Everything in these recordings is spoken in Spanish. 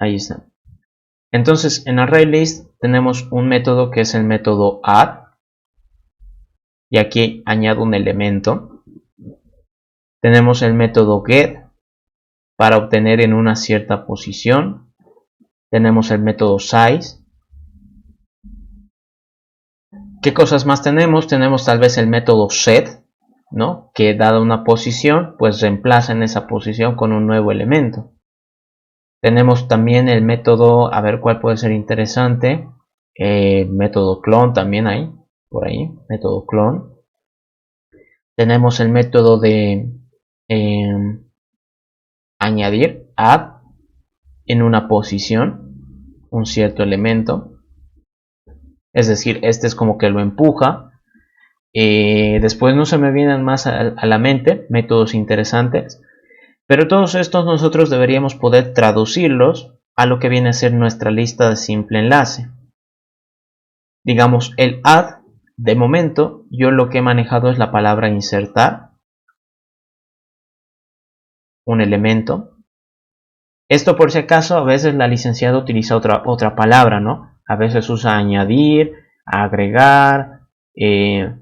Ahí está. Entonces en ArrayList tenemos un método que es el método add. Y aquí añado un elemento. Tenemos el método get para obtener en una cierta posición. Tenemos el método size. ¿Qué cosas más tenemos? Tenemos tal vez el método set, ¿no? Que dada una posición, pues reemplaza en esa posición con un nuevo elemento. Tenemos también el método, a ver cuál puede ser interesante, método clone también hay, por ahí, método clone. Tenemos el método de añadir, add, en una posición, un cierto elemento. Es decir, este es como que lo empuja. Después no se me vienen más a la mente métodos interesantes, pero todos estos nosotros deberíamos poder traducirlos a lo que viene a ser nuestra lista de simple enlace. Digamos, el add, de momento, yo lo que he manejado es la palabra insertar un elemento. Esto por si acaso, a veces la licenciada utiliza otra palabra, ¿no? A veces usa añadir, agregar,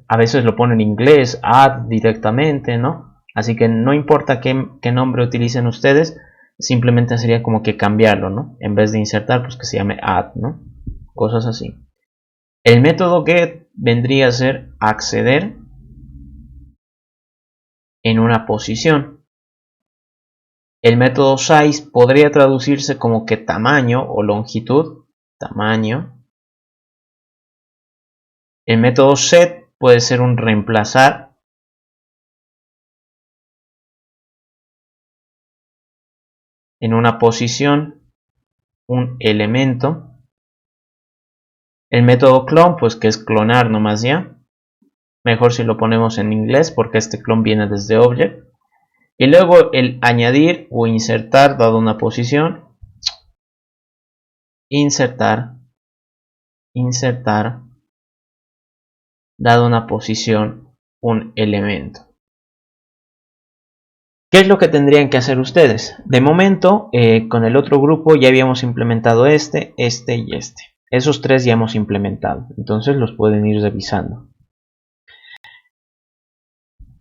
a veces lo pone en inglés, add directamente, ¿no? Así que no importa qué nombre utilicen ustedes, simplemente sería como que cambiarlo, ¿no? En vez de insertar, pues que se llame add, ¿no? Cosas así. El método get vendría a ser acceder en una posición. El método size podría traducirse como que tamaño o longitud, tamaño. El método set puede ser un reemplazar. En una posición, un elemento. El método clone, pues que es clonar nomás ya. Mejor si lo ponemos en inglés porque este clone viene desde object. Y luego el añadir o insertar dado una posición. Insertar, dado una posición, un elemento. ¿Qué es lo que tendrían que hacer ustedes? De momento, con el otro grupo ya habíamos implementado este y este. Esos tres ya hemos implementado, entonces los pueden ir revisando.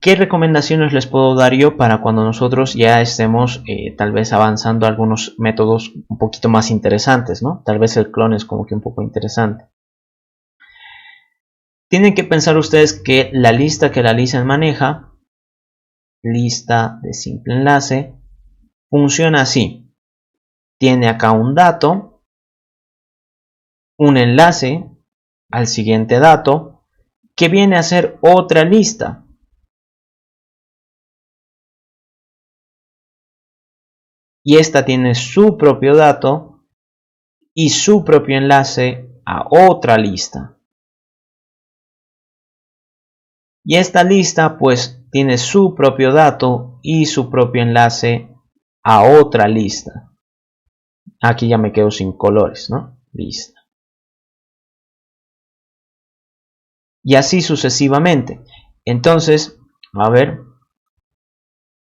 ¿Qué recomendaciones les puedo dar yo para cuando nosotros ya estemos tal vez avanzando a algunos métodos un poquito más interesantes, ¿no? Tal vez el clon es como que un poco interesante. Tienen que pensar ustedes que la lista que la licencia maneja, lista de simple enlace, funciona así. Tiene acá un dato, un enlace al siguiente dato, que viene a ser otra lista. Y esta tiene su propio dato y su propio enlace a otra lista. Y esta lista pues tiene su propio dato y su propio enlace a otra lista. Aquí ya me quedo sin colores, ¿no? Lista. Y así sucesivamente. Entonces, a ver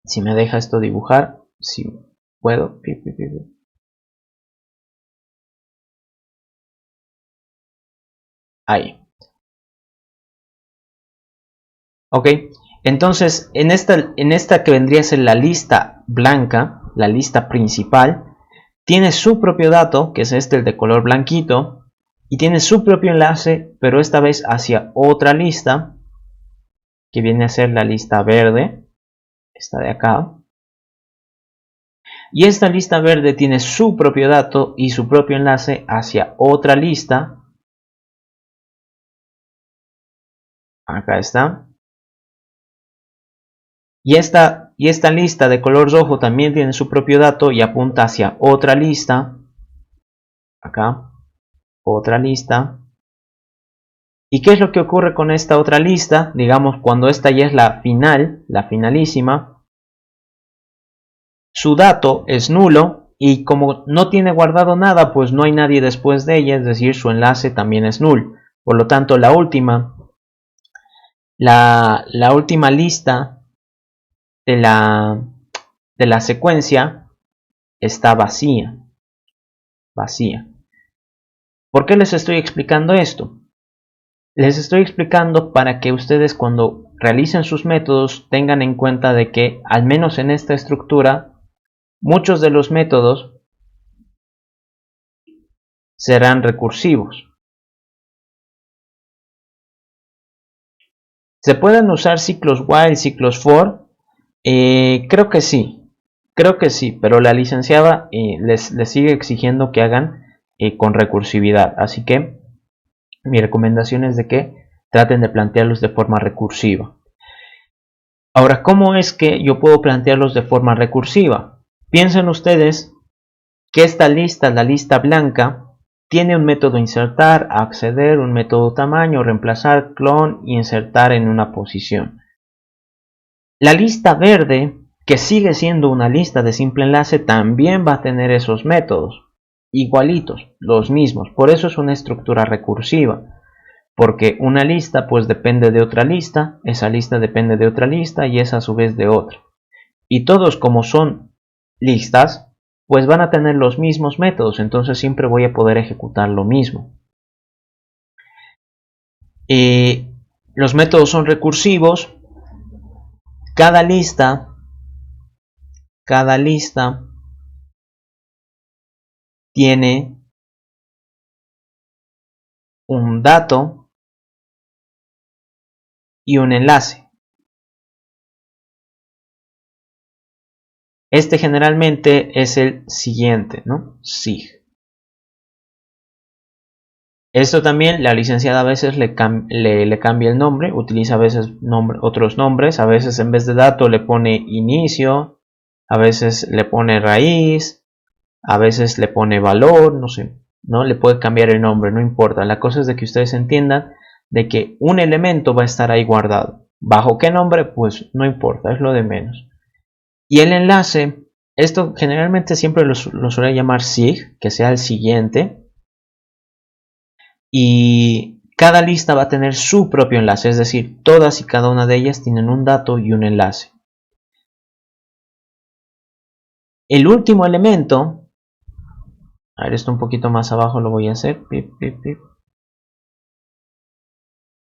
si me deja esto dibujar. Si puedo. Ahí. Ok. Entonces, en esta que vendría a ser la lista blanca, la lista principal, tiene su propio dato, que es este, el de color blanquito, y tiene su propio enlace, pero esta vez hacia otra lista, que viene a ser la lista verde, esta de acá. Y esta lista verde tiene su propio dato y su propio enlace hacia otra lista. Acá está. Y esta lista de color rojo también tiene su propio dato y apunta hacia otra lista. Acá, otra lista. ¿Y qué es lo que ocurre con esta otra lista? Digamos, cuando esta ya es la final, la finalísima, su dato es nulo y como no tiene guardado nada, pues no hay nadie después de ella, es decir, su enlace también es null. Por lo tanto, la última lista de la secuencia está vacía. vacía. ¿Por qué les estoy explicando esto? Les estoy explicando para que ustedes cuando realicen sus métodos tengan en cuenta de que, al menos en esta estructura, muchos de los métodos serán recursivos. ¿Se pueden usar ciclos while, ciclos for? Creo que sí, pero la licenciada les sigue exigiendo que hagan con recursividad, así que mi recomendación es de que traten de plantearlos de forma recursiva. Ahora, ¿cómo es que yo puedo plantearlos de forma recursiva? Piensen ustedes que esta lista, la lista blanca, tiene un método insertar, acceder, un método tamaño, reemplazar, clon y insertar en una posición. La lista verde, que sigue siendo una lista de simple enlace, también va a tener esos métodos, igualitos, los mismos. Por eso es una estructura recursiva, porque una lista pues depende de otra lista, esa lista depende de otra lista y esa a su vez de otra. Y todos, como son listas, pues van a tener los mismos métodos, entonces siempre voy a poder ejecutar lo mismo. Los métodos son recursivos. Cada lista tiene un dato y un enlace. Este generalmente es el siguiente, ¿no? SIG. Esto también la licenciada a veces le cambia el nombre, utiliza a veces otros nombres, a veces en vez de dato le pone inicio, a veces le pone raíz, a veces le pone valor, no sé, ¿no? Le puede cambiar el nombre, no importa. La cosa es de que ustedes entiendan de que un elemento va a estar ahí guardado. ¿Bajo qué nombre? Pues no importa, es lo de menos. Y el enlace, esto generalmente siempre lo suele llamar SIG, que sea el siguiente. Y cada lista va a tener su propio enlace, es decir, todas y cada una de ellas tienen un dato y un enlace. El último elemento, a ver, esto un poquito más abajo lo voy a hacer.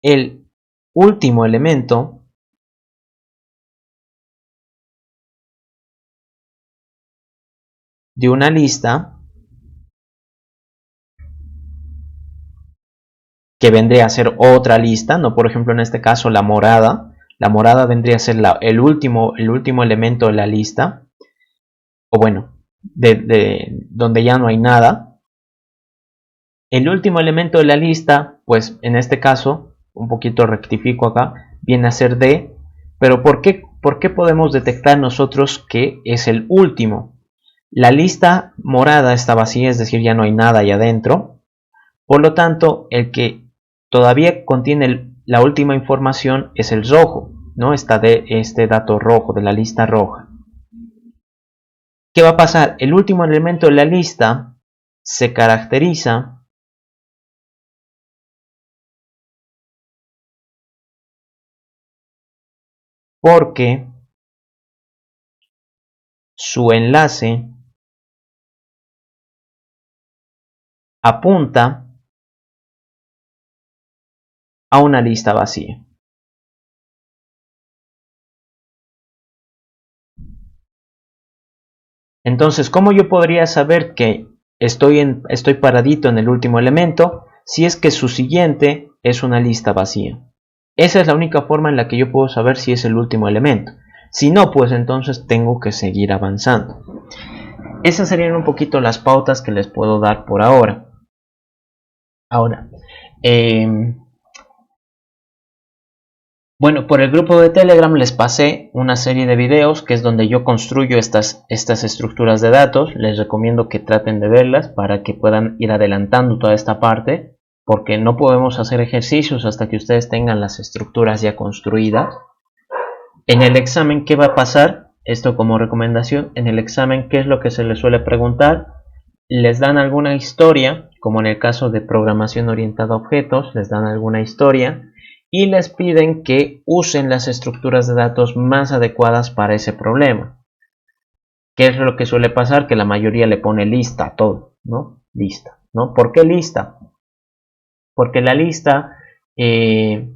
El último elemento de una lista, que vendría a ser otra lista, no, por ejemplo en este caso la morada vendría a ser el último elemento de la lista, o bueno, de donde ya no hay nada. El último elemento de la lista, pues en este caso, un poquito rectifico acá, viene a ser D, pero ¿por qué podemos detectar nosotros que es el último? La lista morada está vacía, es decir, ya no hay nada ahí adentro. Por lo tanto, el que todavía contiene la última información es el rojo, ¿no? Está de este dato rojo, de la lista roja. ¿Qué va a pasar? El último elemento de la lista se caracteriza porque su enlace apunta a una lista vacía. Entonces, ¿cómo yo podría saber que estoy paradito en el último elemento si es que su siguiente es una lista vacía? Esa es la única forma en la que yo puedo saber si es el último elemento. Si no, pues entonces tengo que seguir avanzando. Esas serían un poquito las pautas que les puedo dar por ahora. Ahora, bueno, por el grupo de Telegram les pasé una serie de videos que es donde yo construyo estas estructuras de datos. Les recomiendo que traten de verlas para que puedan ir adelantando toda esta parte, porque no podemos hacer ejercicios hasta que ustedes tengan las estructuras ya construidas. En el examen, ¿qué va a pasar? Esto como recomendación. En el examen, ¿qué es lo que se les suele preguntar? Les dan alguna historia, como en el caso de programación orientada a objetos, les dan alguna historia y les piden que usen las estructuras de datos más adecuadas para ese problema. ¿Qué es lo que suele pasar? Que la mayoría le pone lista a todo, ¿no? lista, ¿no? ¿Por qué lista? Porque la lista es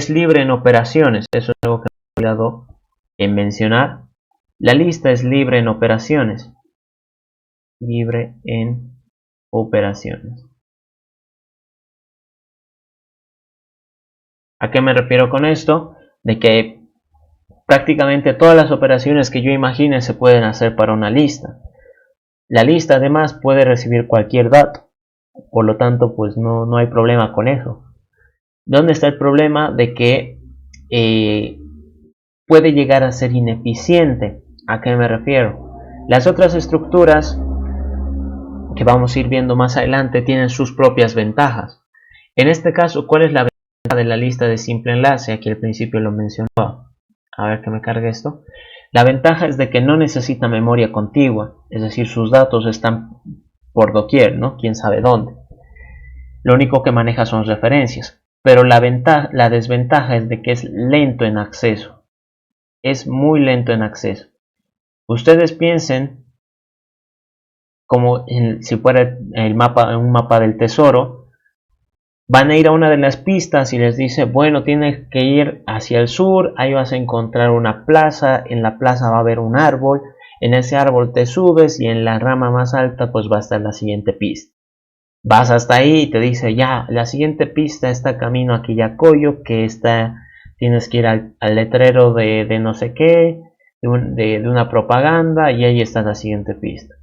libre en operaciones. Eso es algo que he olvidado en mencionar. La lista es libre en operaciones. Libre en operaciones. ¿A qué me refiero con esto? De que prácticamente todas las operaciones que yo imagine se pueden hacer para una lista. La lista además puede recibir cualquier dato. Por lo tanto, pues no hay problema con eso. ¿Dónde está el problema? De que puede llegar a ser ineficiente. ¿A qué me refiero? Las otras estructuras que vamos a ir viendo más adelante tienen sus propias ventajas. En este caso, ¿cuál es la ventaja de la lista de simple enlace? Aquí al principio lo mencionaba. A ver que me cargue esto. La ventaja es de que no necesita memoria contigua, es decir, sus datos están por doquier, ¿no? Quién sabe dónde. Lo único que maneja son referencias. Pero la desventaja es de que es lento en acceso. Es muy lento en acceso. Ustedes piensen como si fuera un mapa del tesoro. Van a ir a una de las pistas y les dice, bueno, tienes que ir hacia el sur, ahí vas a encontrar una plaza, en la plaza va a haber un árbol, en ese árbol te subes y en la rama más alta pues va a estar la siguiente pista. Vas hasta ahí y te dice, ya, la siguiente pista está camino a Quillacollo, que tienes que ir al letrero de no sé qué, de una propaganda, y ahí está la siguiente pista.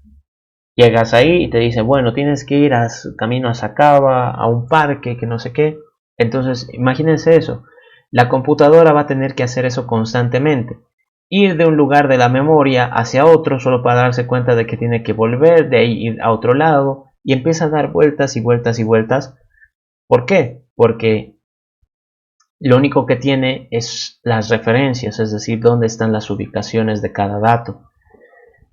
Llegas ahí y te dice, bueno, tienes que ir camino a Sacaba, a un parque, que no sé qué. Entonces, imagínense eso. La computadora va a tener que hacer eso constantemente. Ir de un lugar de la memoria hacia otro solo para darse cuenta de que tiene que volver, de ahí ir a otro lado. Y empieza a dar vueltas y vueltas y vueltas. ¿Por qué? Porque lo único que tiene es las referencias, es decir, dónde están las ubicaciones de cada dato.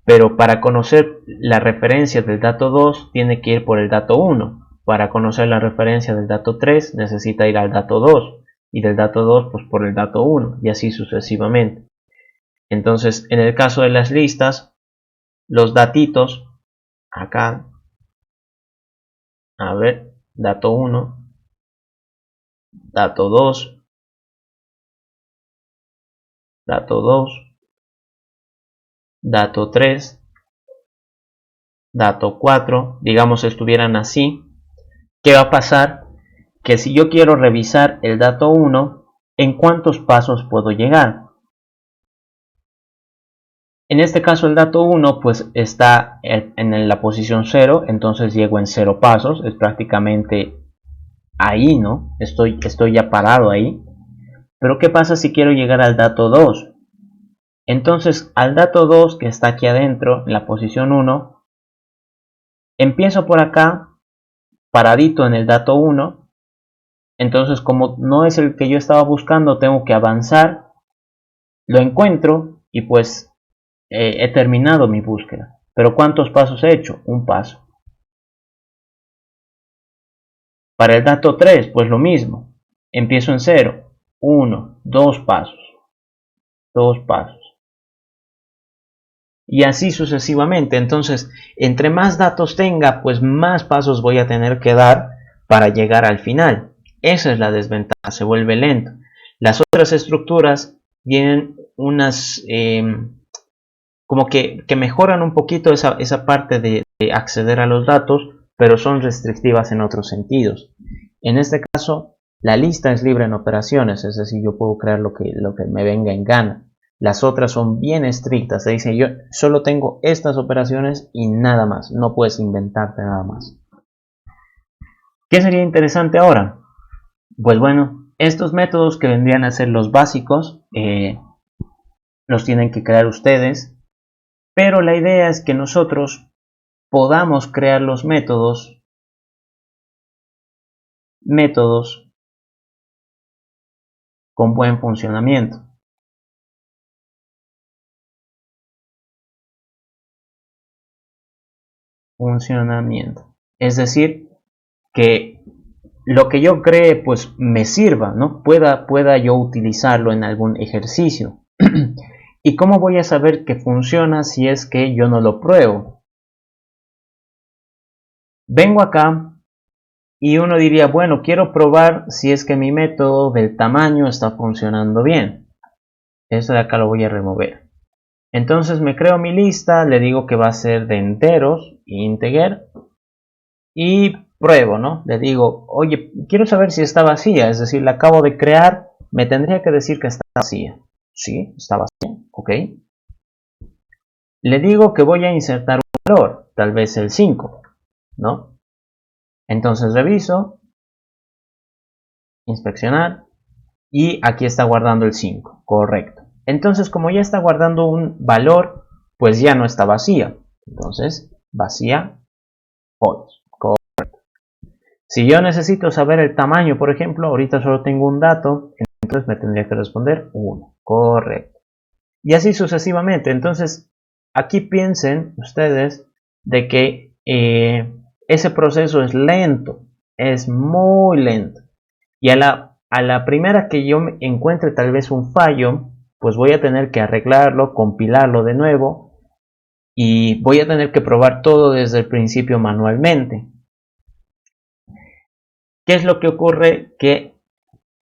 Pero para conocer la referencia del dato 2 tiene que ir por el dato 1. Para conocer la referencia del dato 3 necesita ir al dato 2. Y del dato 2 pues por el dato 1. Y así sucesivamente. Entonces en el caso de las listas, los datitos, acá, a ver, dato 1, dato 2, dato 2, dato 3, dato 4, digamos estuvieran así. ¿Qué va a pasar? Que si yo quiero revisar el dato 1, ¿en cuántos pasos puedo llegar? En este caso el dato 1 pues está en la posición 0, entonces llego en 0 pasos, es prácticamente ahí, ¿no? Estoy ya parado ahí. Pero ¿qué pasa si quiero llegar al dato 2? Entonces al dato 2 que está aquí adentro, en la posición 1, empiezo por acá, paradito en el dato 1, entonces como no es el que yo estaba buscando, tengo que avanzar, lo encuentro y pues he terminado mi búsqueda. Pero ¿cuántos pasos he hecho? Un paso. Para el dato 3, pues lo mismo. Empiezo en 0. 1, 2 pasos. 2 pasos. Y así sucesivamente. Entonces, entre más datos tenga, pues más pasos voy a tener que dar para llegar al final. Esa es la desventaja, se vuelve lento. Las otras estructuras tienen unas... como que mejoran un poquito esa parte de acceder a los datos, pero son restrictivas en otros sentidos. En este caso, la lista es libre en operaciones, es decir, yo puedo crear lo que me venga en gana. Las otras son bien estrictas, se dice yo solo tengo estas operaciones y nada más, no puedes inventarte nada más. ¿Qué sería interesante ahora? Pues bueno, estos métodos que vendrían a ser los básicos, los tienen que crear ustedes. Pero la idea es que nosotros podamos crear los métodos con buen funcionamiento. Es decir, que lo que yo cree pues me sirva, ¿no? Pueda yo utilizarlo en algún ejercicio. ¿Y cómo voy a saber que funciona si es que yo no lo pruebo? Vengo acá y uno diría, bueno, quiero probar si es que mi método del tamaño está funcionando bien. Eso de acá lo voy a remover. Entonces me creo mi lista, le digo que va a ser de enteros, integer, y pruebo, ¿no? Le digo, oye, quiero saber si está vacía, es decir, la acabo de crear, me tendría que decir que está vacía. Sí, está vacía, ok. Le digo que voy a insertar un valor, tal vez el 5, ¿no? Entonces reviso, inspeccionar, y aquí está guardando el 5, correcto. Entonces, como ya está guardando un valor, pues ya no está vacía. Entonces, vacía false. Si yo necesito saber el tamaño, por ejemplo, ahorita solo tengo un dato, entonces me tendría que responder 1, correcto. Y así sucesivamente. Entonces, aquí piensen ustedes de que ese proceso es lento, es muy lento. Y a la primera que yo encuentre tal vez un fallo, pues voy a tener que arreglarlo, compilarlo de nuevo y voy a tener que probar todo desde el principio manualmente. ¿Qué es lo que ocurre? Que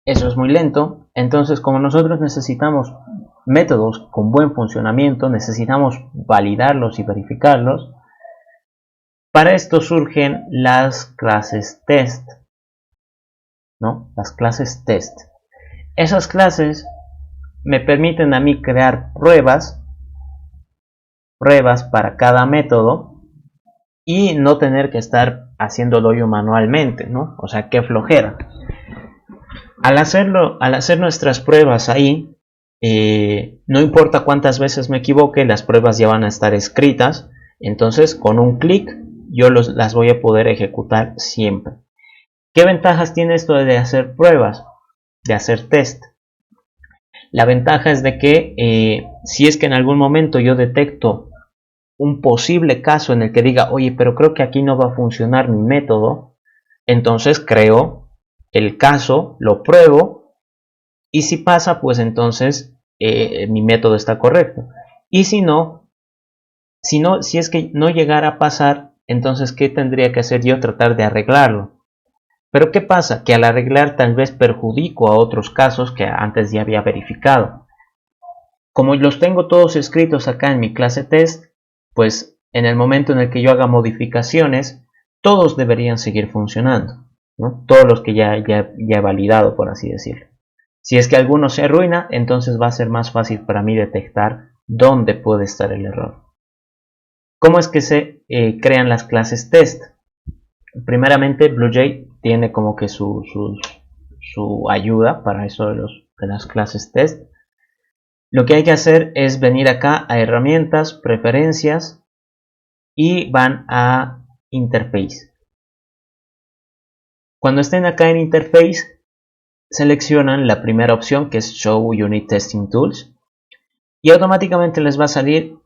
eso es muy lento, entonces como nosotros necesitamos métodos con buen funcionamiento, necesitamos validarlos y verificarlos, para esto surgen las clases test, ¿no? Las clases test. Esas clases me permiten a mí crear pruebas para cada método y no tener que estar haciéndolo yo manualmente, ¿no? O sea, qué flojera. Al hacer nuestras pruebas ahí, no importa cuántas veces me equivoque, las pruebas ya van a estar escritas, entonces con un clic yo las voy a poder ejecutar siempre. ¿Qué ventajas tiene esto de hacer pruebas, de hacer test? La ventaja es de que si es que en algún momento yo detecto un posible caso en el que diga, oye, pero creo que aquí no va a funcionar mi método, entonces creo el caso, lo pruebo y si pasa, pues entonces mi método está correcto. Y si es que no llegara a pasar, entonces ¿qué tendría que hacer yo? Tratar de arreglarlo. Pero ¿qué pasa? Que al arreglar tal vez perjudico a otros casos que antes ya había verificado. Como los tengo todos escritos acá en mi clase test, pues en el momento en el que yo haga modificaciones, todos deberían seguir funcionando, ¿no? Todos los que ya he validado, por así decirlo. Si es que alguno se arruina, entonces va a ser más fácil para mí detectar dónde puede estar el error. ¿Cómo es que se crean las clases test? Primeramente, BlueJ tiene como que su ayuda para eso de las clases test. Lo que hay que hacer es venir acá a herramientas, preferencias y van a interface. Cuando estén acá en interface, seleccionan la primera opción que es Show Unit Testing Tools y automáticamente les va a salir,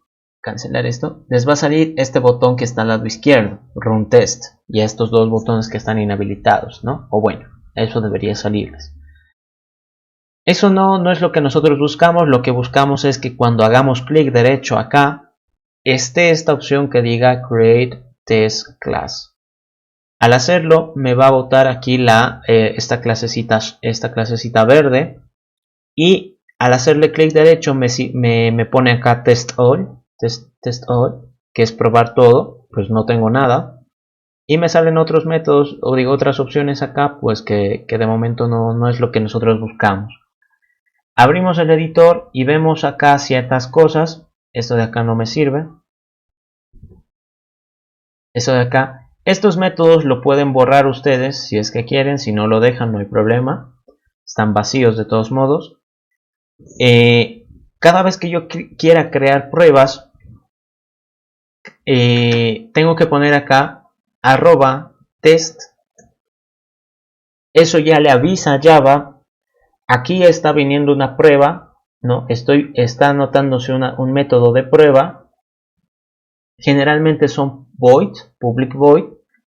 cancelar esto, les va a salir este botón que está al lado izquierdo, Run Test, y estos dos botones que están inhabilitados, ¿no? O bueno, eso debería salirles. Eso no es lo que nosotros buscamos, lo que buscamos es que cuando hagamos clic derecho acá, esté esta opción que diga Create Test Class. Al hacerlo me va a botar aquí esta clasecita verde y al hacerle clic derecho me pone acá Test All, test All, que es probar todo, pues no tengo nada. Y me salen otros métodos, o digo otras opciones acá, pues que de momento no es lo que nosotros buscamos. Abrimos el editor y vemos acá ciertas cosas. Esto de acá no me sirve. Esto de acá. Estos métodos lo pueden borrar ustedes si es que quieren. Si no lo dejan no hay problema. Están vacíos de todos modos. Cada vez que yo quiera crear pruebas, tengo que poner acá @test. Eso ya le avisa a Java. Aquí está viniendo una prueba, ¿no? Está anotándose un método de prueba. Generalmente son void, public void.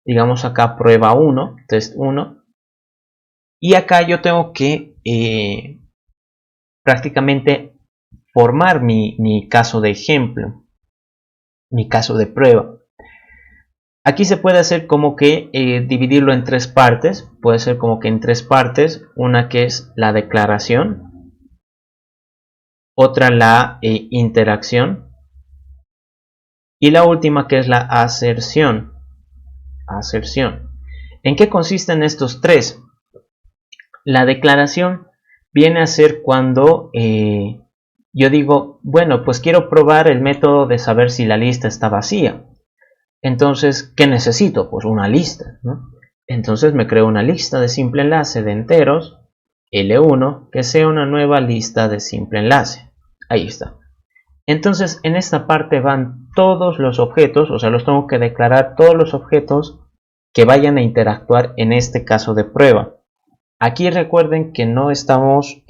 Digamos acá prueba 1, test 1. Y acá yo tengo que prácticamente formar mi caso de ejemplo, mi caso de prueba. Aquí se puede hacer como que dividirlo en tres partes. Puede ser como que en tres partes. Una que es la declaración, otra la interacción y la última que es la aserción. ¿En qué consisten estos tres? La declaración viene a ser cuando yo digo, bueno, pues quiero probar el método de saber si la lista está vacía. Entonces, ¿qué necesito? Pues una lista, ¿no? Entonces me creo una lista de simple enlace de enteros, L1, que sea una nueva lista de simple enlace. Ahí está. Entonces, en esta parte van todos los objetos, o sea, los tengo que declarar todos los objetos que vayan a interactuar en este caso de prueba. Aquí recuerden que no estamos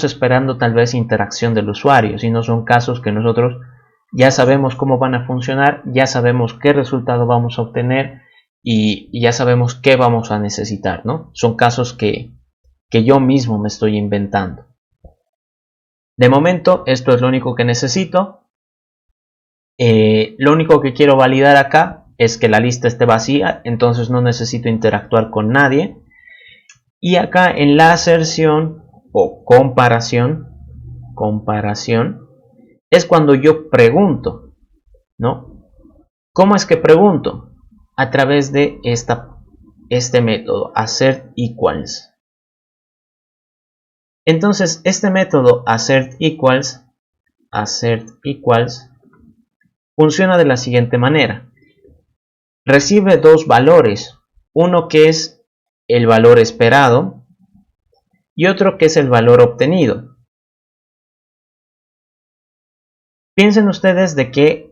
esperando tal vez interacción del usuario, sino son casos que nosotros ya sabemos cómo van a funcionar, ya sabemos qué resultado vamos a obtener y ya sabemos qué vamos a necesitar, ¿no? Son casos que yo mismo me estoy inventando. De momento, esto es lo único que necesito. Lo único que quiero validar acá es que la lista esté vacía, entonces no necesito interactuar con nadie. Y acá en la aserción o comparación es cuando yo pregunto, ¿no? ¿Cómo es que pregunto? A través de este método, assert equals. Entonces, este método assert equals funciona de la siguiente manera. Recibe dos valores, uno que es el valor esperado y otro que es el valor obtenido. Piensen ustedes de que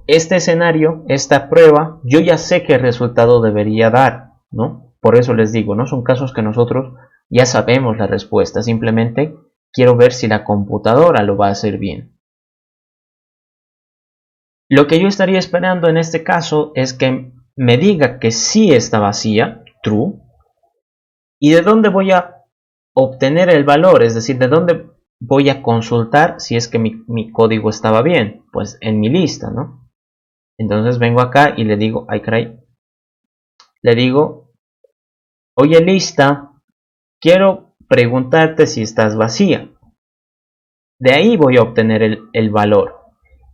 este escenario, esta prueba, yo ya sé qué resultado debería dar, ¿no? Por eso les digo, ¿no? Son casos que nosotros ya sabemos la respuesta, simplemente quiero ver si la computadora lo va a hacer bien. Lo que yo estaría esperando en este caso es que me diga que sí está vacía, true, y de dónde voy a obtener el valor, es decir, de dónde voy a consultar si es que mi código estaba bien, pues en mi lista, ¿no? Entonces vengo acá y le digo, ay caray, le digo, oye lista, quiero preguntarte si estás vacía. De ahí voy a obtener el valor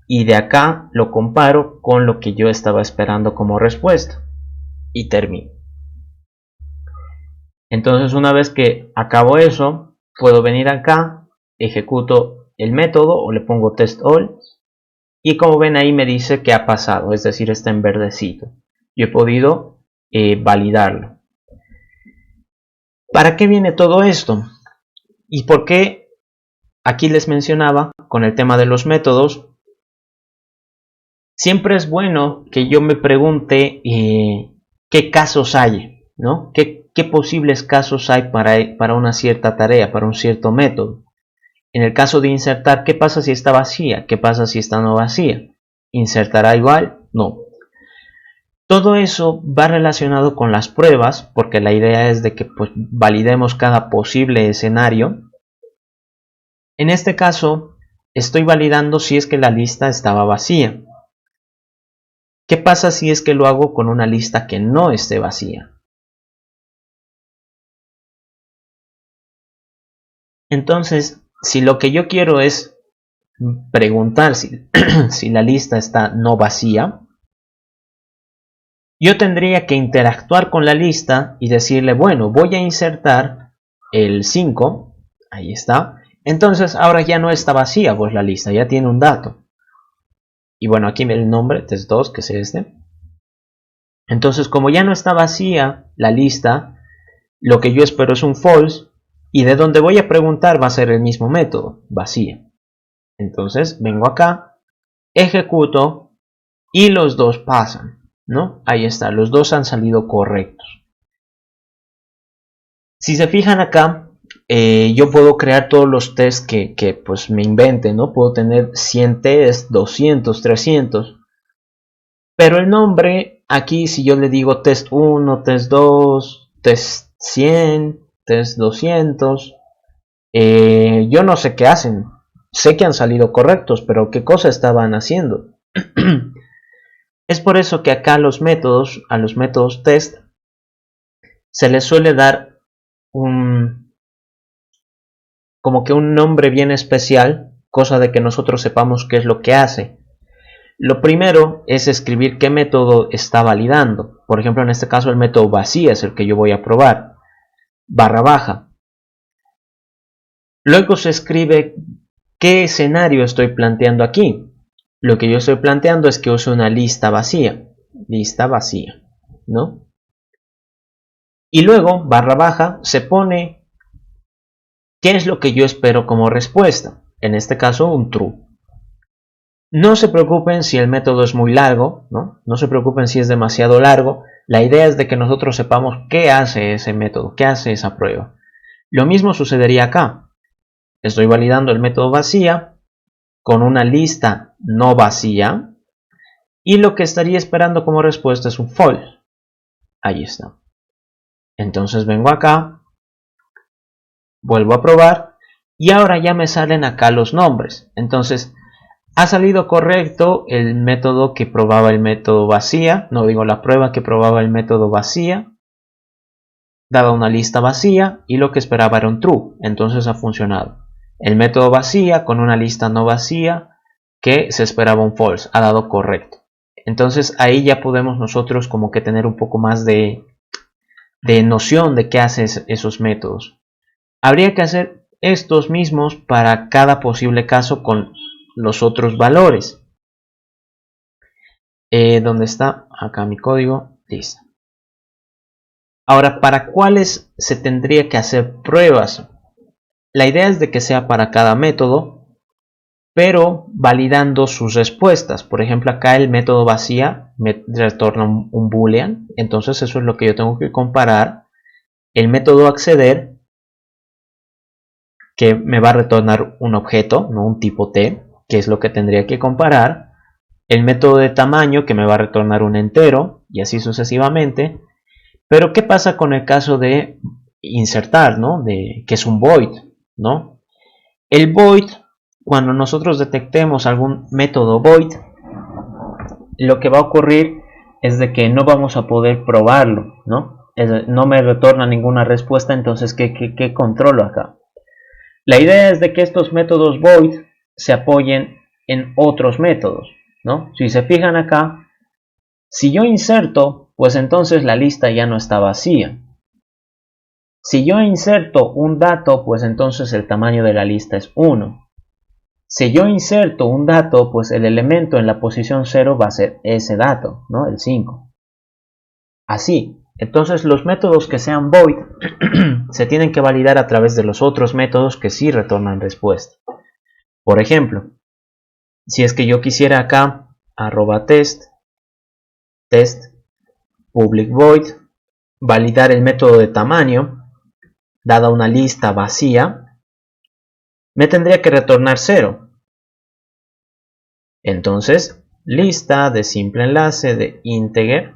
y de acá lo comparo con lo que yo estaba esperando como respuesta y termino. Entonces una vez que acabo eso, puedo venir acá, ejecuto el método o le pongo test all y como ven ahí me dice que ha pasado, es decir, está en verdecito. Yo he podido validarlo. ¿Para qué viene todo esto? ¿Y por qué aquí les mencionaba con el tema de los métodos? Siempre es bueno que yo me pregunte qué casos hay, ¿no? ¿Qué posibles casos hay para una cierta tarea, para un cierto método? En el caso de insertar, ¿qué pasa si está vacía? ¿Qué pasa si está no vacía? ¿Insertará igual? No. Todo eso va relacionado con las pruebas, porque la idea es de que pues, validemos cada posible escenario. En este caso, estoy validando si es que la lista estaba vacía. ¿Qué pasa si es que lo hago con una lista que no esté vacía? Entonces, si lo que yo quiero es preguntar si la lista está no vacía, yo tendría que interactuar con la lista y decirle, bueno, voy a insertar el 5, ahí está. Entonces ahora ya no está vacía, pues la lista ya tiene un dato. Y bueno, aquí el nombre, test2, que es este. Entonces como ya no está vacía la lista, lo que yo espero es un false. Y de donde voy a preguntar va a ser el mismo método, vacía. Entonces vengo acá, ejecuto y los dos pasan, ¿no? Ahí está, los dos han salido correctos. Si se fijan acá, yo puedo crear todos los tests que pues me invente, ¿no? Puedo tener 100 tests, 200, 300. Pero el nombre, aquí si yo le digo test 1, test 2, test 100, test 200, yo no sé qué hacen. Sé que han salido correctos, pero ¿qué cosa estaban haciendo? Es por eso que acá a los métodos test, se les suele dar como que un nombre bien especial, cosa de que nosotros sepamos qué es lo que hace. Lo primero es escribir qué método está validando. Por ejemplo, en este caso el método vacía es el que yo voy a probar. Barra baja. Luego se escribe qué escenario estoy planteando aquí. Lo que yo estoy planteando es que use una lista vacía, ¿no? Y luego, barra baja, se pone qué es lo que yo espero como respuesta. En este caso, un true. No se preocupen si el método es muy largo, ¿no? No se preocupen si es demasiado largo. La idea es de que nosotros sepamos qué hace ese método, qué hace esa prueba. Lo mismo sucedería acá. Estoy validando el método vacía con una lista no vacía y lo que estaría esperando como respuesta es un false. Ahí está. Entonces vengo acá, vuelvo a probar y ahora ya me salen acá los nombres. Entonces ha salido correcto el método que probaba el método vacía, no digo la prueba que probaba el método vacía, daba una lista vacía y lo que esperaba era un true, entonces ha funcionado. El método vacía con una lista no vacía que se esperaba un false, ha dado correcto. Entonces ahí ya podemos nosotros como que tener un poco más de noción de qué hacen esos métodos. Habría que hacer estos mismos para cada posible caso con los otros valores. ¿Dónde está? Acá mi código. Listo. Ahora, ¿para cuáles se tendría que hacer pruebas? La idea es de que sea para cada método, pero validando sus respuestas. Por ejemplo, acá el método vacía me retorna un boolean. Entonces eso es lo que yo tengo que comparar. El método acceder, que me va a retornar un objeto, no un tipo T, que es lo que tendría que comparar. El método de tamaño, que me va a retornar un entero, y así sucesivamente. Pero ¿qué pasa con el caso de insertar, ¿no? Que es un void, ¿no? El void, cuando nosotros detectemos algún método void, lo que va a ocurrir es de que no vamos a poder probarlo, ¿no? No me retorna ninguna respuesta, entonces ¿qué controlo acá? La idea es de que estos métodos void se apoyen en otros métodos, ¿no? Si se fijan acá, si yo inserto, pues entonces la lista ya no está vacía. Si yo inserto un dato, pues entonces el tamaño de la lista es 1. Si yo inserto un dato, pues el elemento en la posición 0 va a ser ese dato, ¿no? El 5. Así. Entonces los métodos que sean void se tienen que validar a través de los otros métodos que sí retornan respuesta. Por ejemplo, si es que yo quisiera acá @test public void validar el método de tamaño dada una lista vacía, me tendría que retornar 0. Entonces, lista de simple enlace de integer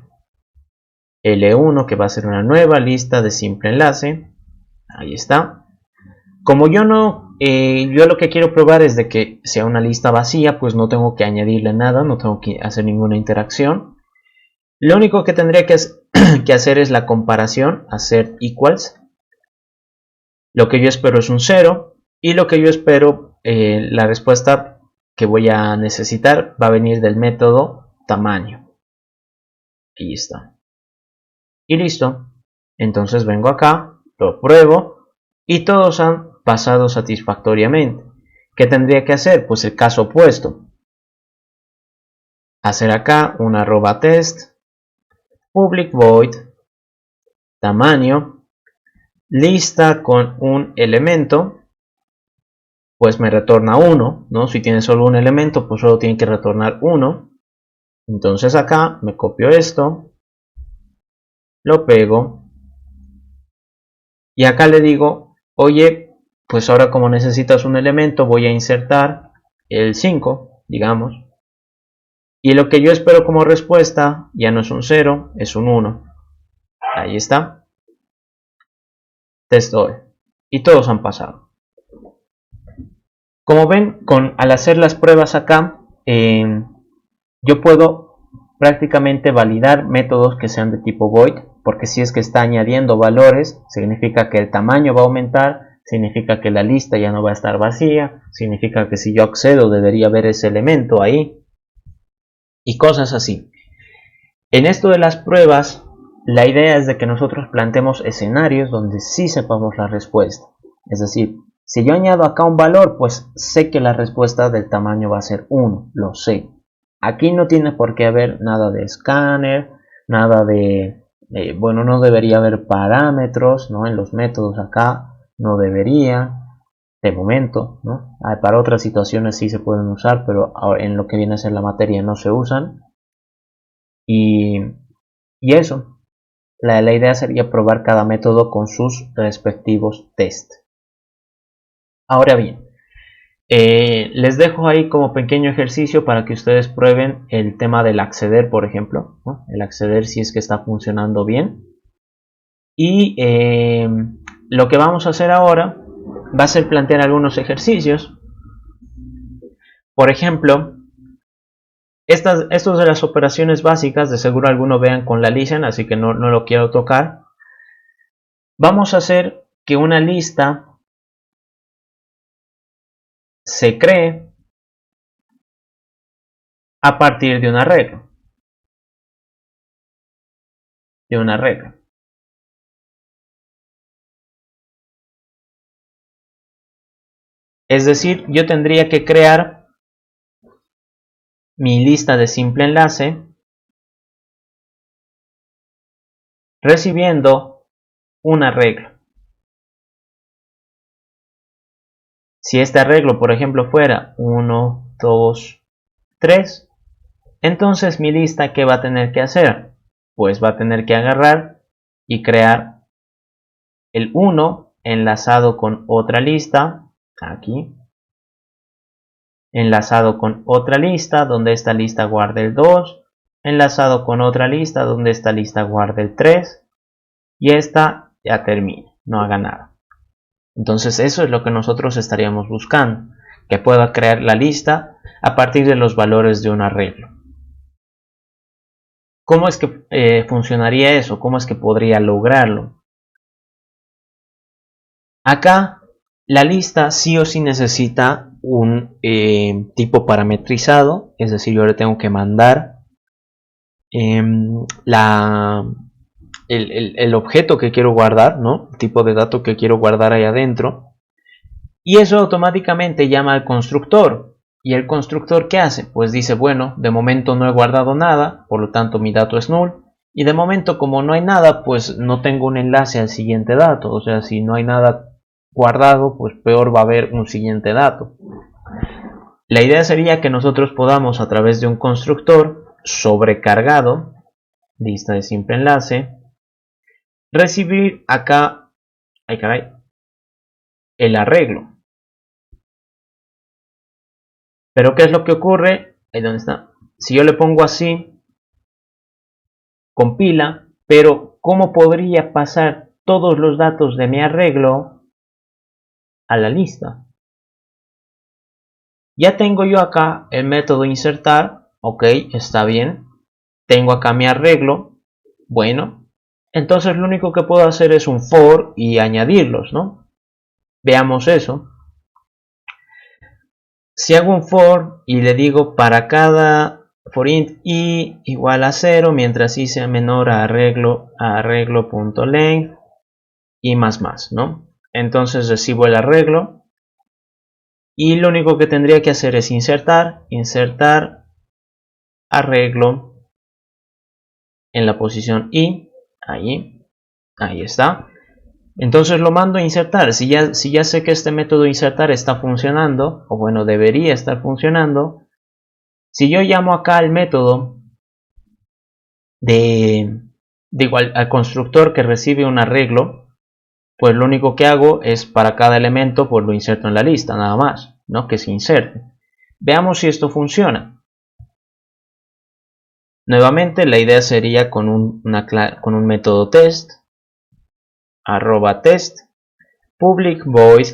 L1, que va a ser una nueva lista de simple enlace. Ahí está. Como yo lo que quiero probar es de que sea una lista vacía, pues no tengo que añadirle nada, no tengo que hacer ninguna interacción. Lo único que tendría que hacer es la comparación, hacer equals. Lo que yo espero es un 0 y lo que yo espero, la respuesta que voy a necesitar va a venir del método tamaño. Ahí está. Y listo. Entonces vengo acá, lo pruebo y todos han pasado satisfactoriamente. ¿Qué tendría que hacer? Pues el caso opuesto. Hacer acá un @test public void tamaño lista con un elemento, pues me retorna 1, ¿no? Si tiene solo un elemento, pues solo tiene que retornar 1. Entonces acá me copio esto, lo pego y acá le digo, oye, pues ahora como necesitas un elemento voy a insertar el 5, digamos, y lo que yo espero como respuesta ya no es un 0, es un 1. Ahí está. Test all. Y todos han pasado. Como ven, al hacer las pruebas acá, yo puedo prácticamente validar métodos que sean de tipo void, porque si es que está añadiendo valores, significa que el tamaño va a aumentar, significa que la lista ya no va a estar vacía, significa que si yo accedo debería haber ese elemento ahí, y cosas así. En esto de las pruebas, la idea es de que nosotros planteemos escenarios donde sí sepamos la respuesta. Es decir, si yo añado acá un valor, pues sé que la respuesta del tamaño va a ser 1, lo sé. Aquí no tiene por qué haber nada de escáner, nada bueno, no debería haber parámetros, ¿no? En los métodos acá no debería, de momento, ¿no? Para otras situaciones sí se pueden usar, pero en lo que viene a ser la materia no se usan. Y eso, la idea sería probar cada método con sus respectivos test. Ahora bien, les dejo ahí como pequeño ejercicio para que ustedes prueben el tema del acceder, por ejemplo, ¿no? El acceder si es que está funcionando bien. Y lo que vamos a hacer ahora va a ser plantear algunos ejercicios. Por ejemplo, estos de las operaciones básicas, de seguro algunos vean con la listen, así que no lo quiero tocar. Vamos a hacer que una lista se cree a partir de una regla. Es decir, yo tendría que crear mi lista de simple enlace recibiendo una regla. Si este arreglo, por ejemplo, fuera 1, 2, 3, entonces mi lista, ¿qué va a tener que hacer? Pues va a tener que agarrar y crear el 1 enlazado con otra lista, aquí, enlazado con otra lista, donde esta lista guarde el 2, enlazado con otra lista, donde esta lista guarde el 3, y esta ya termine, no haga nada. Entonces eso es lo que nosotros estaríamos buscando, que pueda crear la lista a partir de los valores de un arreglo. ¿Cómo es que funcionaría eso? ¿Cómo es que podría lograrlo? Acá la lista sí o sí necesita un tipo parametrizado, es decir, yo le tengo que mandar el objeto que quiero guardar, ¿no? El tipo de dato que quiero guardar ahí adentro. Y eso automáticamente llama al constructor. ¿Y el constructor qué hace? Pues dice, bueno, de momento no he guardado nada, por lo tanto mi dato es null. Y de momento como no hay nada, pues no tengo un enlace al siguiente dato. O sea, si no hay nada guardado, pues peor va a haber un siguiente dato. La idea sería que nosotros podamos a través de un constructor sobrecargado, lista de simple enlace, recibir acá, ay caray, el arreglo. Pero ¿qué es lo que ocurre? Ahí donde está. Si yo le pongo así, compila, pero ¿cómo podría pasar todos los datos de mi arreglo a la lista? Ya tengo yo acá el método insertar, ok, está bien. Tengo acá mi arreglo, bueno. Entonces lo único que puedo hacer es un for y añadirlos, ¿no? Veamos eso. Si hago un for y le digo para cada for int i igual a 0, mientras i sea menor a arreglo.length y más, ¿no? Entonces recibo el arreglo y lo único que tendría que hacer es insertar arreglo en la posición i, ahí está. Entonces lo mando a insertar. Si ya sé que este método insertar está funcionando, o bueno, debería estar funcionando, si yo llamo acá al método al constructor que recibe un arreglo, pues lo único que hago es para cada elemento pues lo inserto en la lista, nada más, ¿no? Que se inserte. Veamos si esto funciona. Nuevamente la idea sería con un método test, @test, public void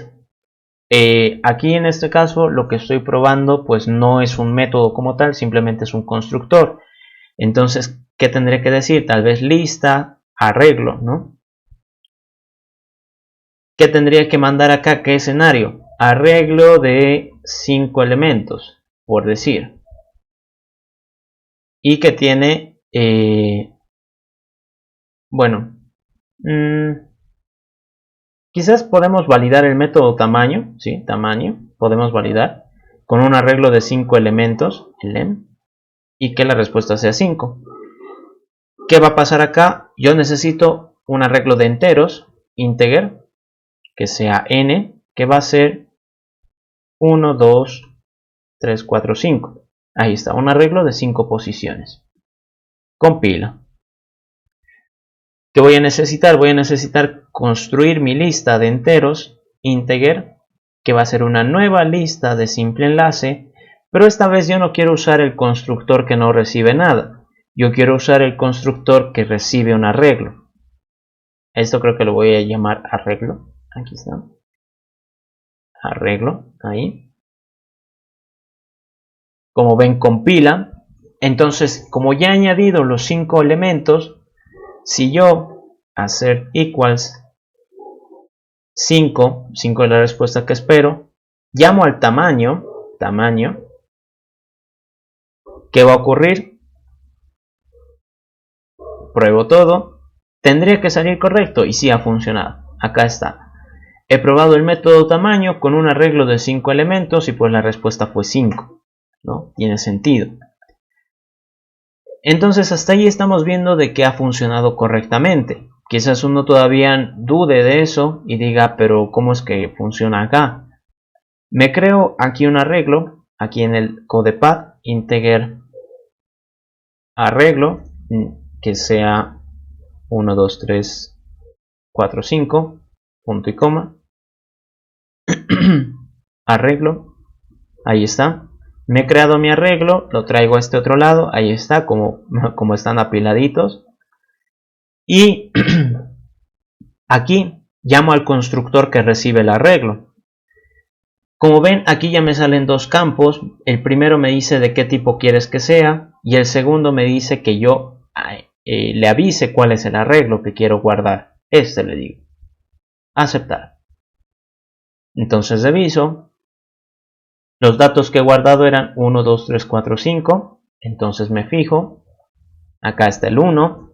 Aquí en este caso lo que estoy probando pues no es un método como tal, simplemente es un constructor. Entonces, ¿qué tendré que decir? Tal vez lista, arreglo, ¿no? ¿Qué tendría que mandar acá? ¿Qué escenario? Arreglo de 5 elementos, por decir. Y que tiene, bueno, quizás podemos validar el método tamaño, ¿sí? Tamaño, podemos validar con un arreglo de 5 elementos, lem, y que la respuesta sea 5. ¿Qué va a pasar acá? Yo necesito un arreglo de enteros, integer, que sea n, que va a ser 1, 2, 3, 4, 5. Ahí está, un arreglo de 5 posiciones. Compila. ¿Qué voy a necesitar? Voy a necesitar construir mi lista de enteros, integer, que va a ser una nueva lista de simple enlace, pero esta vez yo no quiero usar el constructor que no recibe nada. Yo quiero usar el constructor que recibe un arreglo. Esto creo que lo voy a llamar arreglo. Aquí está. Arreglo, ahí. Como ven, compila. Entonces, como ya he añadido los 5 elementos, si yo hacer equals 5 es la respuesta que espero, llamo al tamaño, ¿qué va a ocurrir? Pruebo todo, tendría que salir correcto y sí ha funcionado. Acá está. He probado el método tamaño con un arreglo de 5 elementos y pues la respuesta fue 5, ¿no? Tiene sentido. Entonces hasta ahí estamos viendo de que ha funcionado correctamente. Quizás uno todavía dude de eso y diga, pero ¿cómo es que funciona acá? Me creo aquí un arreglo, aquí en el CodePath, integer arreglo, que sea 1, 2, 3, 4, 5, punto y coma, arreglo, ahí está. Me he creado mi arreglo, lo traigo a este otro lado, ahí está, como están apiladitos. Y aquí llamo al constructor que recibe el arreglo. Como ven, aquí ya me salen dos campos. El primero me dice de qué tipo quieres que sea y el segundo me dice que yo le avise cuál es el arreglo que quiero guardar. Este le digo. Aceptar. Entonces reviso. Los datos que he guardado eran 1, 2, 3, 4, 5. Entonces me fijo. Acá está el 1.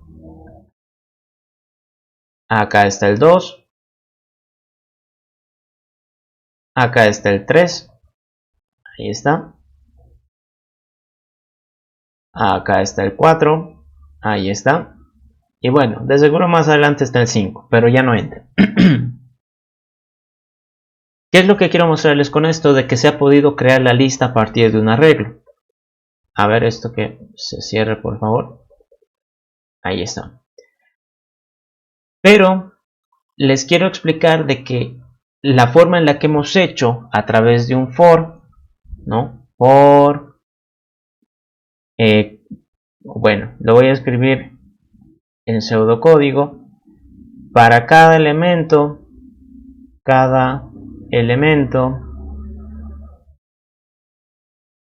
Acá está el 2. Acá está el 3. Ahí está. Acá está el 4. Ahí está. Y bueno, de seguro más adelante está el 5, pero ya no entra. ¿Qué es lo que quiero mostrarles con esto? De que se ha podido crear la lista a partir de un arreglo. A ver esto que se cierre, por favor. Ahí está. Pero les quiero explicar de que la forma en la que hemos hecho a través de un for, ¿no? For, bueno, lo voy a escribir en pseudocódigo. Para cada elemento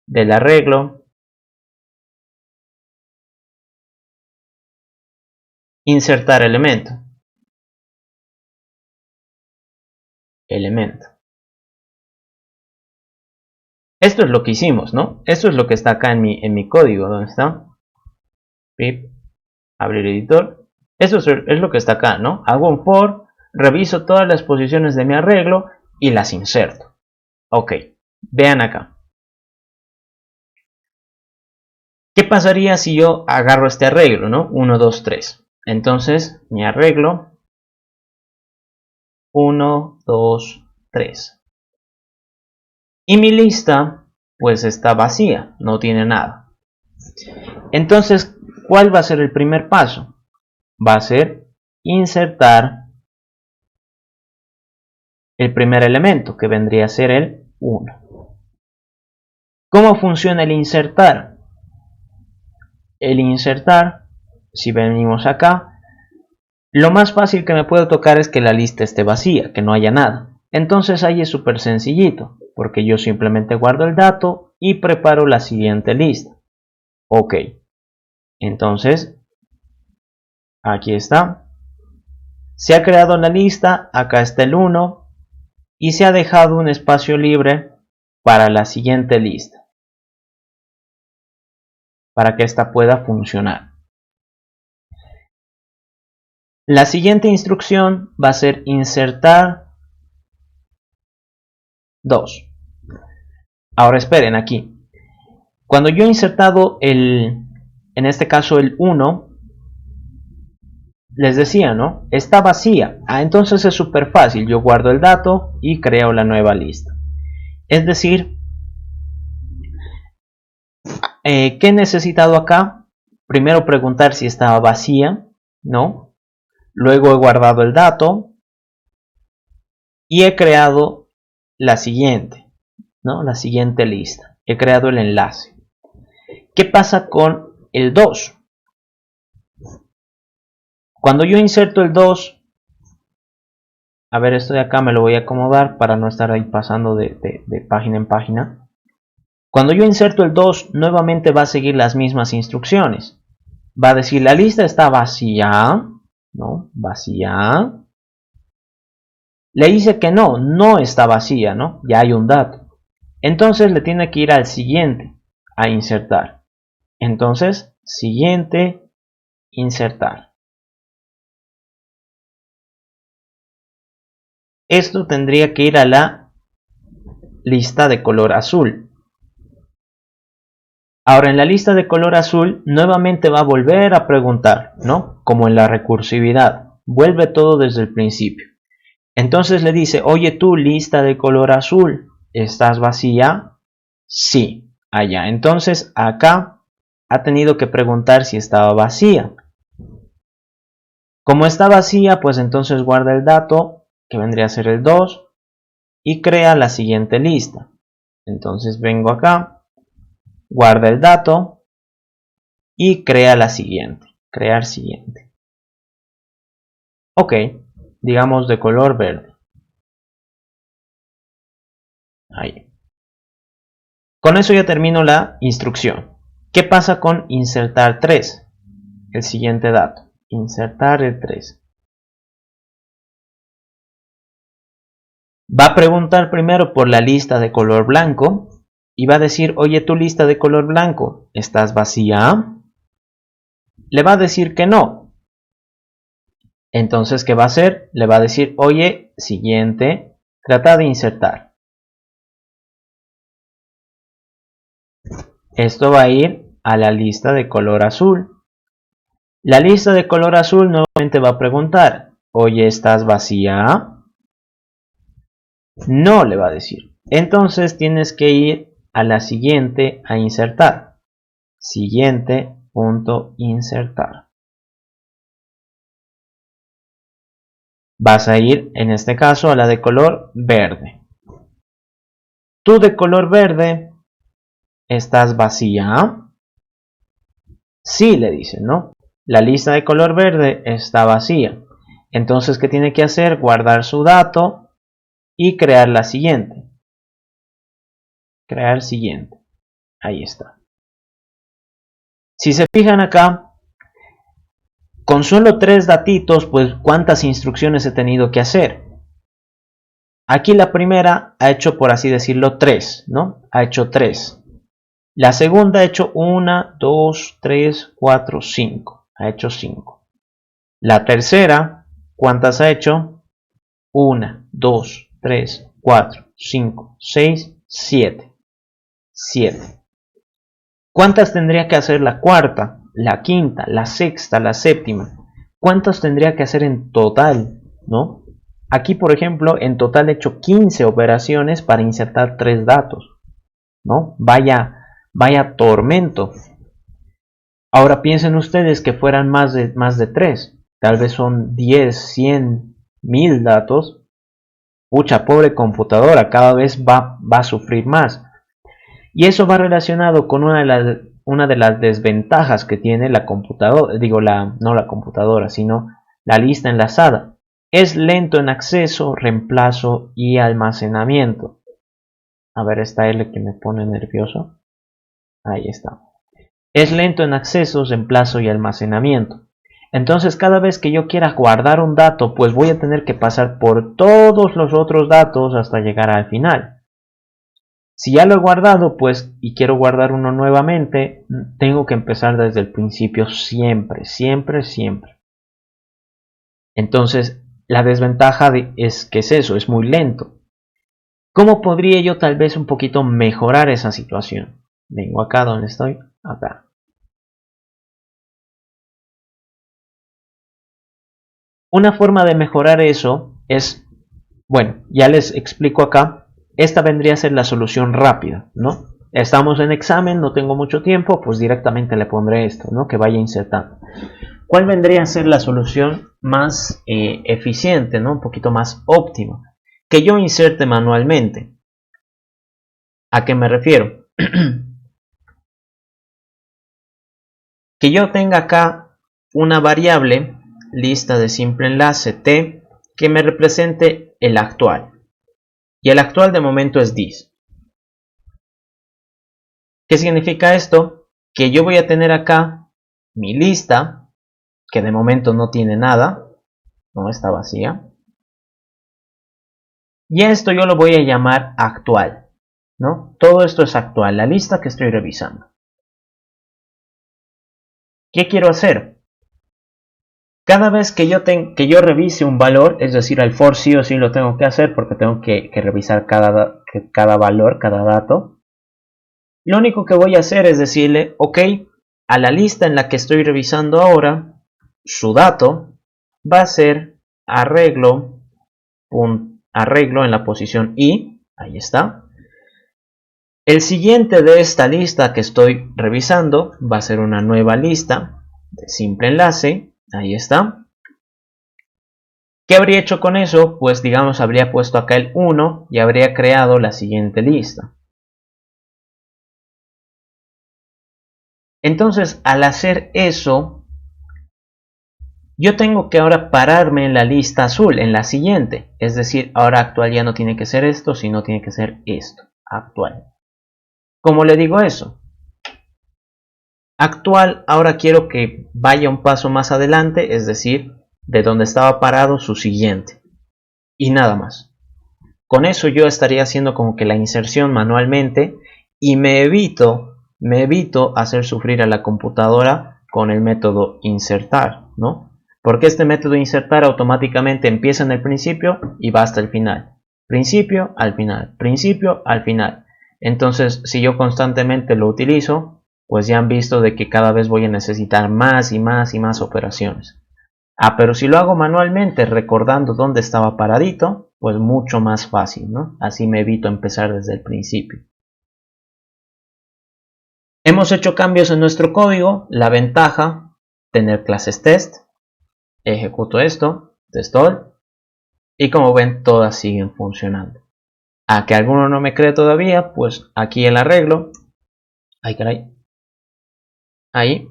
del arreglo, insertar elemento. Esto es lo que hicimos, ¿no? Esto es lo que está acá en mi código. ¿Dónde está? Pip, abrir editor. Eso es lo que está acá, ¿no? Hago un for, reviso todas las posiciones de mi arreglo y las inserto. Ok, vean acá. ¿Qué pasaría si yo agarro este arreglo, ¿no? 1, 2, 3. Entonces, mi arreglo 1, 2, 3. Y mi lista, pues está vacía, no tiene nada. Entonces, ¿cuál va a ser el primer paso? Va a ser insertar el primer elemento, que vendría a ser el 1. ¿Cómo funciona el insertar? El insertar, si venimos acá, lo más fácil que me puede tocar es que la lista esté vacía, que no haya nada. Entonces ahí es súper sencillito, porque yo simplemente guardo el dato y preparo la siguiente lista. Ok, entonces aquí está. Se ha creado la lista, acá está el 1 y se ha dejado un espacio libre para la siguiente lista, para que esta pueda funcionar. La siguiente instrucción va a ser insertar 2. Ahora esperen aquí. Cuando yo he insertado en este caso el 1, les decía, ¿no? Está vacía. Entonces es súper fácil. Yo guardo el dato y creo la nueva lista. Es decir, ¿qué he necesitado acá? Primero preguntar si estaba vacía, ¿no? Luego he guardado el dato y he creado la siguiente, ¿no? La siguiente lista. He creado el enlace. ¿Qué pasa con el 2? Cuando yo inserto el 2, a ver, esto de acá me lo voy a acomodar para no estar ahí pasando de página en página. Cuando yo inserto el 2, nuevamente va a seguir las mismas instrucciones. Va a decir, la lista está vacía, ¿no? Vacía. Le dice que no está vacía, ¿no? Ya hay un dato. Entonces le tiene que ir al siguiente, a insertar. Entonces, siguiente, insertar. Esto tendría que ir a la lista de color azul. Ahora en la lista de color azul nuevamente va a volver a preguntar, ¿no? Como en la recursividad. Vuelve todo desde el principio. Entonces le dice, oye tú, lista de color azul, ¿estás vacía? Sí, allá. Entonces acá ha tenido que preguntar si estaba vacía. Como está vacía, pues entonces guarda el dato, que vendría a ser el 2, y crea la siguiente lista. Entonces vengo acá, guarda el dato y crea la siguiente. Crear siguiente. Ok, digamos de color verde. Ahí. Con eso ya termino la instrucción. ¿Qué pasa con insertar 3? El siguiente dato. Insertar el 3. Va a preguntar primero por la lista de color blanco y va a decir, oye, tu lista de color blanco, ¿estás vacía? Le va a decir que no. Entonces, ¿qué va a hacer? Le va a decir, oye, siguiente, trata de insertar. Esto va a ir a la lista de color azul. La lista de color azul nuevamente va a preguntar, oye, ¿estás vacía? No, le va a decir. Entonces tienes que ir a la siguiente a insertar. Siguiente punto insertar. Vas a ir en este caso a la de color verde. Tú de color verde, ¿estás vacía? Sí, le dicen, ¿no? La lista de color verde está vacía. Entonces, ¿qué tiene que hacer? Guardar su dato y crear la siguiente. Crear siguiente. Ahí está. Si se fijan acá, con solo 3 datitos, pues ¿cuántas instrucciones he tenido que hacer? Aquí la primera ha hecho, por así decirlo, 3, ¿no? Ha hecho 3. La segunda ha hecho 1, 2, 3, 4, 5. Ha hecho 5. La tercera, ¿cuántas ha hecho? 1, 2, 3, 4, 5, 6, 7. 7. ¿Cuántas tendría que hacer la cuarta, la quinta, la sexta, la séptima? ¿Cuántas tendría que hacer en total? ¿No? Aquí, por ejemplo, en total he hecho 15 operaciones para insertar 3 datos. ¿No? Vaya tormento. Ahora piensen ustedes que fueran más de 3. Tal vez son 10, 100, 1000 datos. Pucha, pobre computadora, cada vez va a sufrir más. Y eso va relacionado con una de las desventajas que tiene la computadora, no la computadora, sino la lista enlazada. Es lento en acceso, reemplazo y almacenamiento. A ver, esta L que me pone nervioso. Ahí está. Es lento en acceso, reemplazo y almacenamiento. Entonces, cada vez que yo quiera guardar un dato, pues voy a tener que pasar por todos los otros datos hasta llegar al final. Si ya lo he guardado, pues, y quiero guardar uno nuevamente, tengo que empezar desde el principio siempre, siempre, siempre. Entonces, la desventaja es que es eso, es muy lento. ¿Cómo podría yo tal vez un poquito mejorar esa situación? Vengo acá donde estoy, acá. Una forma de mejorar eso es, bueno, ya les explico acá, esta vendría a ser la solución rápida, ¿no? Estamos en examen, no tengo mucho tiempo, pues directamente le pondré esto, ¿no? Que vaya insertando. ¿Cuál vendría a ser la solución más eficiente, ¿no? Un poquito más óptima? Que yo inserte manualmente. ¿A qué me refiero? Que yo tenga acá una variable, lista de simple enlace t, que me represente el actual. Y el actual de momento es this. ¿Qué significa esto? Que yo voy a tener acá mi lista, que de momento no tiene nada, no está vacía. Y esto yo lo voy a llamar actual, ¿no? Todo esto es actual, la lista que estoy revisando. ¿Qué quiero hacer? Cada vez que yo revise un valor, es decir, el for sí o sí lo tengo que hacer porque tengo que revisar cada valor, cada dato. Lo único que voy a hacer es decirle, ok, a la lista en la que estoy revisando ahora, su dato va a ser arreglo en la posición i, ahí está. El siguiente de esta lista que estoy revisando va a ser una nueva lista de simple enlace, ahí está. ¿Qué habría hecho con eso? Pues digamos habría puesto acá el 1 y habría creado la siguiente lista. Entonces, al hacer eso, yo tengo que ahora pararme en la lista azul, en la siguiente. Es decir, ahora actual ya no tiene que ser esto, sino tiene que ser esto, actual. ¿Cómo le digo eso? Actual, ahora quiero que vaya un paso más adelante, es decir, de donde estaba parado su siguiente. Y nada más. Con eso yo estaría haciendo como que la inserción manualmente y me evito hacer sufrir a la computadora con el método insertar, ¿no? Porque este método insertar automáticamente empieza en el principio y va hasta el final. Principio al final, principio al final. Entonces, si yo constantemente lo utilizo, pues ya han visto de que cada vez voy a necesitar más y más y más operaciones. Pero si lo hago manualmente recordando dónde estaba paradito, pues mucho más fácil, ¿no? Así me evito empezar desde el principio. Hemos hecho cambios en nuestro código. La ventaja, tener clases test. Ejecuto esto, test all. Y como ven, todas siguen funcionando. A que alguno no me cree todavía, pues aquí el arreglo. Ay, caray. Ahí.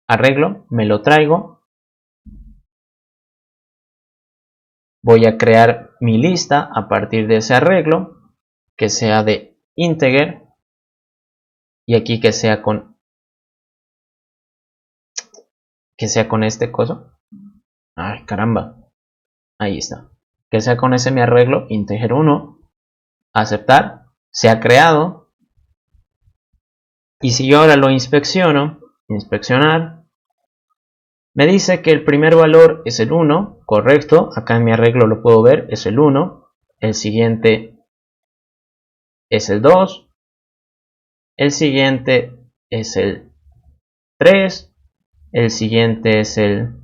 Arreglo, me lo traigo. Voy a crear mi lista a partir de ese arreglo, que sea de integer. Y aquí que sea con este coso. Ay, caramba. Ahí está. Que sea con ese mi arreglo, integer 1, aceptar, se ha creado. Y si yo ahora lo inspecciono, inspeccionar, me dice que el primer valor es el 1, correcto, acá en mi arreglo lo puedo ver, es el 1, el siguiente es el 2, el siguiente es el 3, el siguiente es el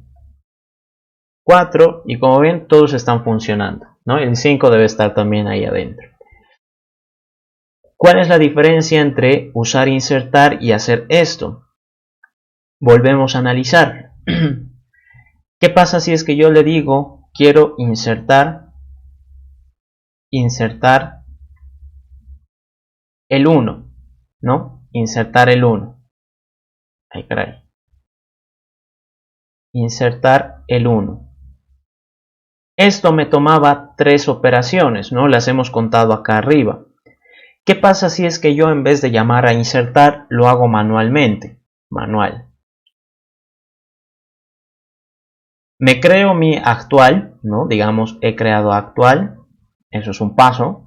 4 y como ven todos están funcionando, ¿no? El 5 debe estar también ahí adentro. ¿Cuál es la diferencia entre usar insertar y hacer esto? Volvemos a analizar. ¿Qué pasa si es que yo le digo quiero insertar el 1, ¿no? Insertar el 1. Ay, caray. Insertar el 1. Esto me tomaba 3 operaciones, ¿no? Las hemos contado acá arriba. ¿Qué pasa si es que yo en vez de llamar a insertar lo hago manualmente? Manual. Me creo mi actual, ¿no? Digamos, he creado actual. Eso es un paso.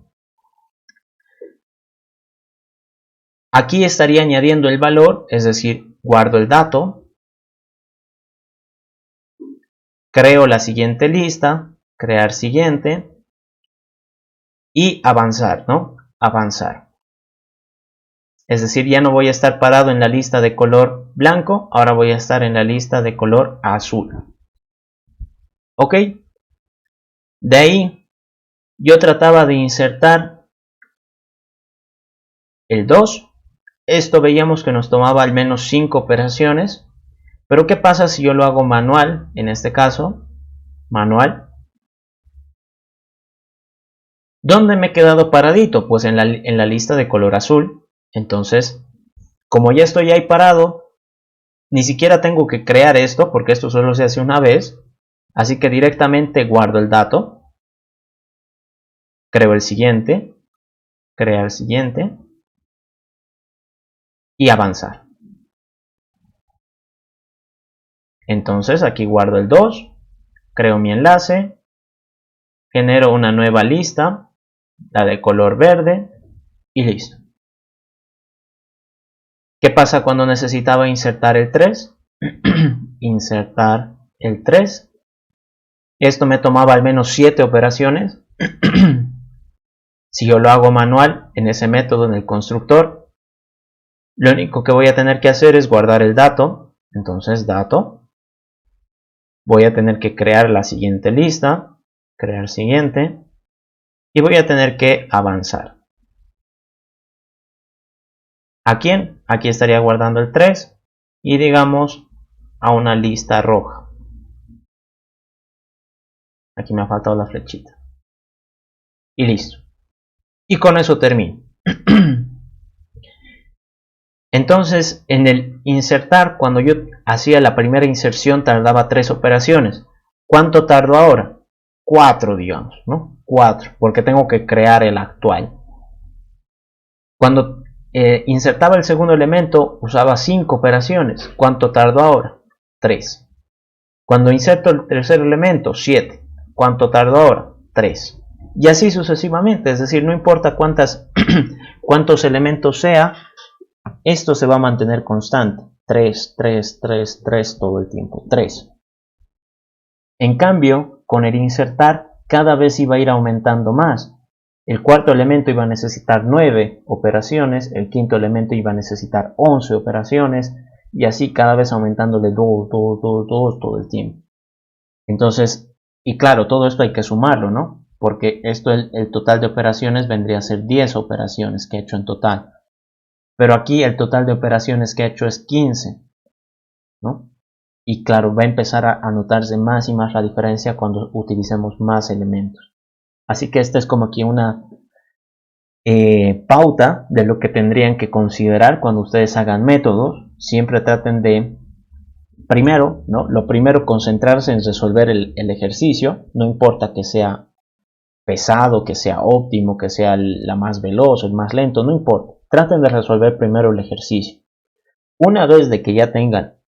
Aquí estaría añadiendo el valor, es decir, guardo el dato. Creo la siguiente lista, crear siguiente y avanzar, ¿no? Avanzar. Es decir, ya no voy a estar parado en la lista de color blanco, ahora voy a estar en la lista de color azul. ¿Ok? De ahí yo trataba de insertar el 2. Esto veíamos que nos tomaba al menos 5 operaciones. Pero ¿qué pasa si yo lo hago manual? En este caso, manual. ¿Dónde me he quedado paradito? Pues en la lista de color azul. Entonces, como ya estoy ahí parado, ni siquiera tengo que crear esto, porque esto solo se hace una vez. Así que directamente guardo el dato. Creo el siguiente. Crear el siguiente. Y avanzar. Entonces aquí guardo el 2. Creo mi enlace. Genero una nueva lista. La de color verde. Y listo. ¿Qué pasa cuando necesitaba insertar el 3? Insertar el 3. Esto me tomaba al menos 7 operaciones. Si yo lo hago manual en ese método, en el constructor, lo único que voy a tener que hacer es guardar el dato. Entonces, dato. Voy a tener que crear la siguiente lista. Crear siguiente. Y voy a tener que avanzar. ¿A quién? Aquí estaría guardando el 3 y digamos a una lista roja. Aquí me ha faltado la flechita. Y listo. Y con eso termino. Entonces, en el insertar, cuando yo hacía la primera inserción, tardaba 3 operaciones. ¿Cuánto tardo ahora? 4, digamos, ¿no? 4, porque tengo que crear el actual. Cuando insertaba el segundo elemento, usaba 5 operaciones. ¿Cuánto tardo ahora? 3. Cuando inserto el tercer elemento, 7. ¿Cuánto tardo ahora? 3. Y así sucesivamente, es decir, no importa cuántos elementos sea, esto se va a mantener constante. 3, 3, 3, 3 todo el tiempo. 3. En cambio, con el insertar, cada vez iba a ir aumentando más. El cuarto elemento iba a necesitar 9 operaciones, el quinto elemento iba a necesitar 11 operaciones, y así cada vez aumentando de 2, 2, 2, 2 todo el tiempo. Entonces, y claro, todo esto hay que sumarlo, ¿no? Porque esto, el total de operaciones vendría a ser 10 operaciones que he hecho en total. Pero aquí el total de operaciones que he hecho es 15, ¿no? Y claro, va a empezar a notarse más y más la diferencia cuando utilicemos más elementos. Así que esta es como que una pauta de lo que tendrían que considerar cuando ustedes hagan métodos. Siempre traten de, primero, ¿no? Lo primero, concentrarse en resolver el ejercicio. No importa que sea pesado, que sea óptimo, que sea la más veloz, el más lento, no importa. Traten de resolver primero el ejercicio. Una vez de que ya tengan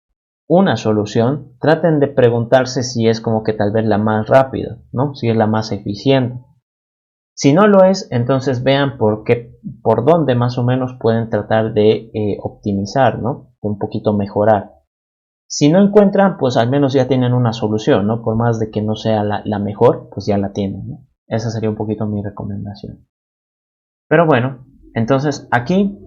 una solución, traten de preguntarse si es como que tal vez la más rápida, ¿no? Si es la más eficiente. Si no lo es, entonces vean por dónde más o menos pueden tratar de optimizar, ¿no? De un poquito mejorar. Si no encuentran, pues al menos ya tienen una solución, ¿no? Por más de que no sea la mejor, pues ya la tienen, ¿no? Esa sería un poquito mi recomendación. Pero bueno, entonces aquí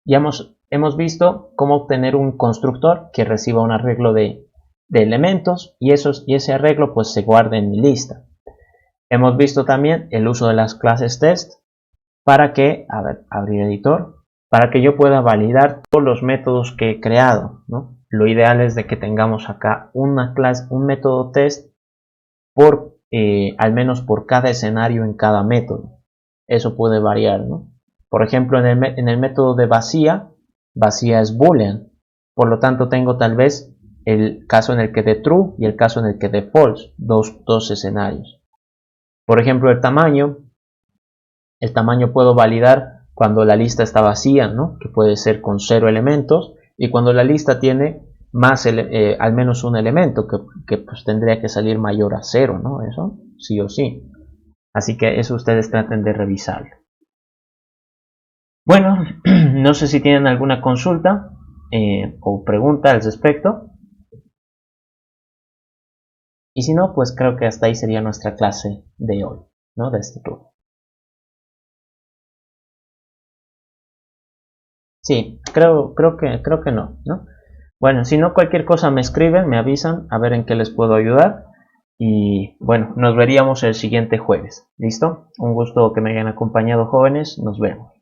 ya hemos visto cómo obtener un constructor que reciba un arreglo de elementos y ese arreglo pues se guarde en mi lista. Hemos visto también el uso de las clases test para que, a ver, abrir editor, para que yo pueda validar todos los métodos que he creado, ¿no? Lo ideal es de que tengamos acá una clase, un método test por al menos por cada escenario en cada método. Eso puede variar, ¿no? Por ejemplo, en el método de vacía es boolean, por lo tanto tengo tal vez el caso en el que dé true y el caso en el que dé false, dos escenarios. Por ejemplo, el tamaño puedo validar cuando la lista está vacía, ¿no? Que puede ser con 0 elementos, y cuando la lista tiene más al menos un elemento, que pues tendría que salir mayor a 0, ¿no? Eso sí o sí. Así que eso ustedes traten de revisarlo. Bueno, no sé si tienen alguna consulta o pregunta al respecto. Y si no, pues creo que hasta ahí sería nuestra clase de hoy, ¿no? De este turno. Sí, creo que no, ¿no? Bueno, si no, cualquier cosa me escriben, me avisan, a ver en qué les puedo ayudar. Y bueno, nos veríamos el siguiente jueves. ¿Listo? Un gusto que me hayan acompañado, jóvenes. Nos vemos.